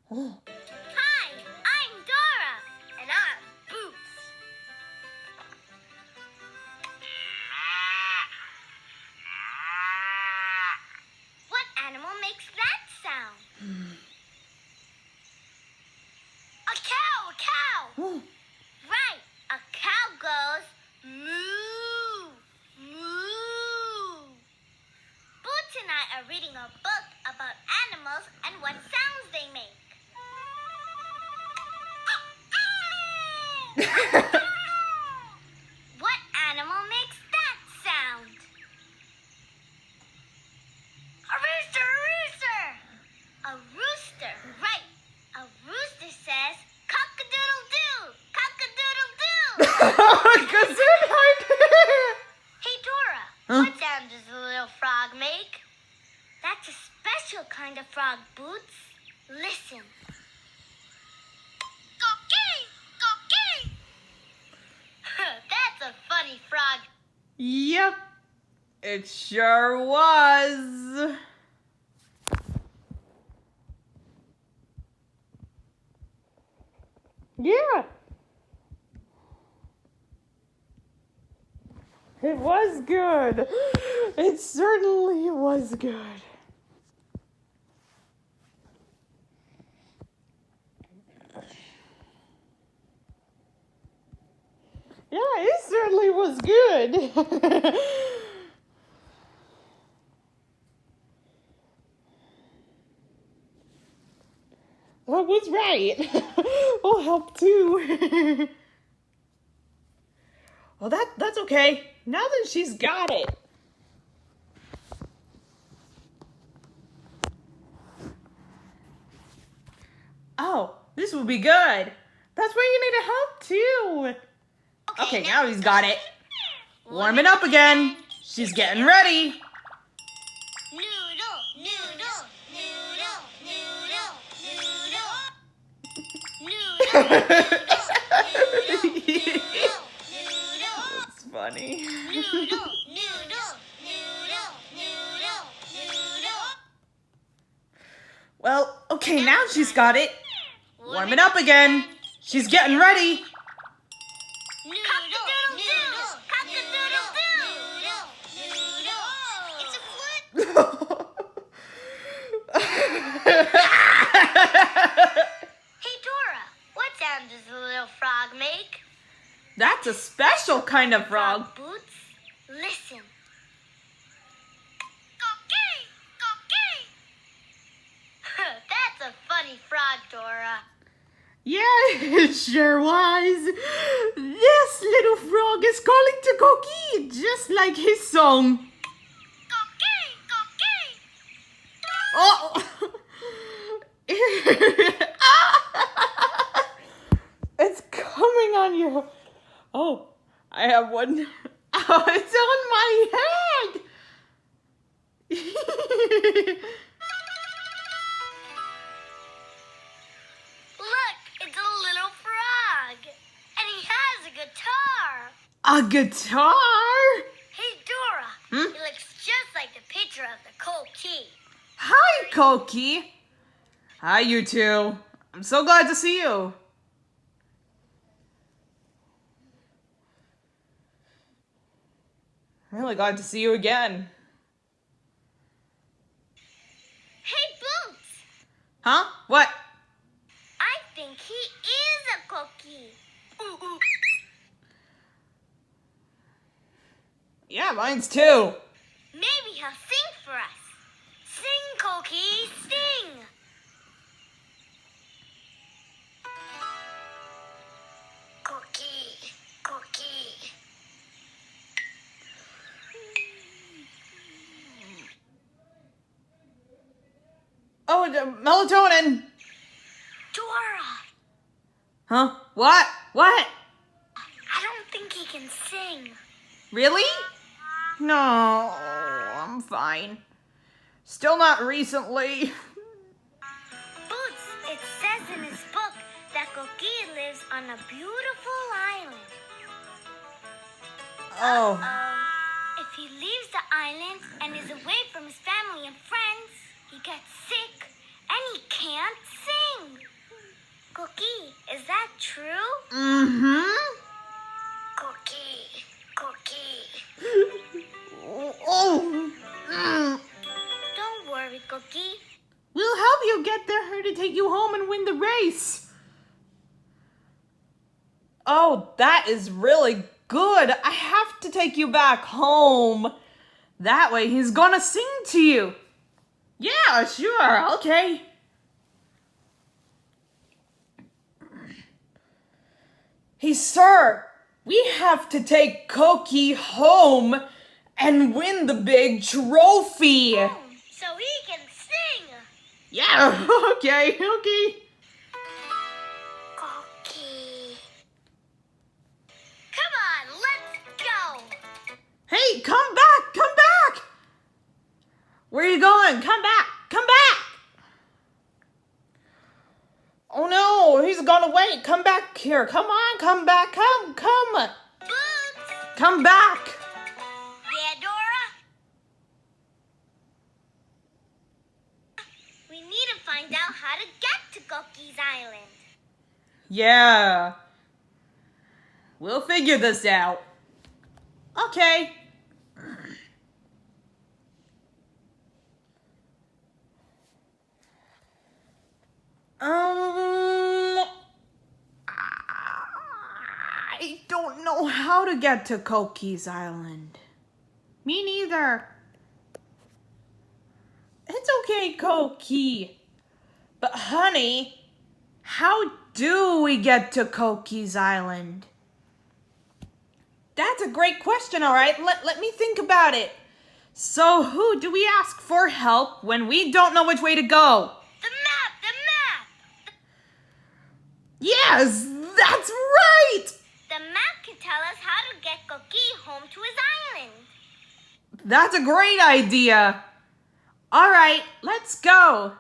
Hi, I'm Dora, and I'm Boots. What animal makes that sound? A cow, a cow. Right, a cow goes moo, moo. Boots and I are reading a book about animals and what sounds they make. What animal makes that sound? A rooster, a rooster! A rooster, right. A rooster says, cock-a-doodle-doo, cock-a-doodle-doo. Hey, Dora, what sound does the little frog make? That's a special kind of frog, Boots. Listen. Cocky, cocky. That's a funny frog. Yep, it sure was. Yeah. It was good. It certainly was good. Yeah, it certainly was good. That was right. Will help too. Well, that's okay. Now that she's got it. Oh, this will be good. That's why you need help too. Okay, now he's got it. Warm it up again. She's getting ready. Noodle, noodle, noodle, noodle, noodle. Noodle, noodle, noodle, noodle. That's funny. Noodle, noodle, noodle, noodle, noodle. Well, okay, now she's got it. Warm it up again. She's getting ready. Cock-a-doodle-doo, cock-a-doodle-doo. Noodle, noodle. It's a flute. Hey, Dora, what sound does the little frog make? That's a special kind of frog. Boots, listen. Cocky, cocky. That's a funny frog, Dora. Yeah, it sure was. This little frog is calling to Coqui, just like his song. Cocky, cocky. Oh! It's coming on you. Oh, I have one. Oh, it's on my head. Look, it's a little frog. And he has a guitar. A guitar? Hey, Dora. He looks just like the picture of the Coqui. Hi, Coqui. Hi, you two. I'm so glad to see you. Really glad to see you again. Hey, Boots. Huh? What? I think he is a Coqui. Ooh, ooh. Yeah, mine's too. Maybe he'll sing for us. Sing, Coqui, sing. Coqui, Coqui. Oh, melatonin. Dora, Huh? What? What? I don't think he can sing. Really? No, I'm fine. Still not recently. Boots, it says in his book that Coqui lives on a beautiful island. Oh. If he leaves the island and is away from his family and friends, he gets sick and he can't sing. sing. Cookie, is that true? Mm-hmm. Cookie, Cookie. Oh. Mm. Don't worry, Cookie. We'll help you get there to take you home and win the race. Oh, that is really good. I have to take you back home. That way he's gonna sing to you. Yeah, sure, okay. Hey, sir, we have to take Cookie home and win the big trophy. So he can sing. Yeah, okay. Cookie. Come on, let's go. Hey, come back, come back. Where are you going? Come back, come back. Oh no, he's gonna wait. Come back here. Come on, come back. Come. Boots. Come back. Yeah, Dora? We need to find out how to get to Cookie's Island. Yeah. We'll figure this out. Okay. I don't know how to get to Cookie's Island. Me neither. It's okay, Cookie. But honey, how do we get to Cookie's Island? That's a great question, all right. Let me think about it. So who do we ask for help when we don't know which way to go? The map! Yes, that's right! The map can tell us how to get Cookie home to his island. That's a great idea. All right, let's go.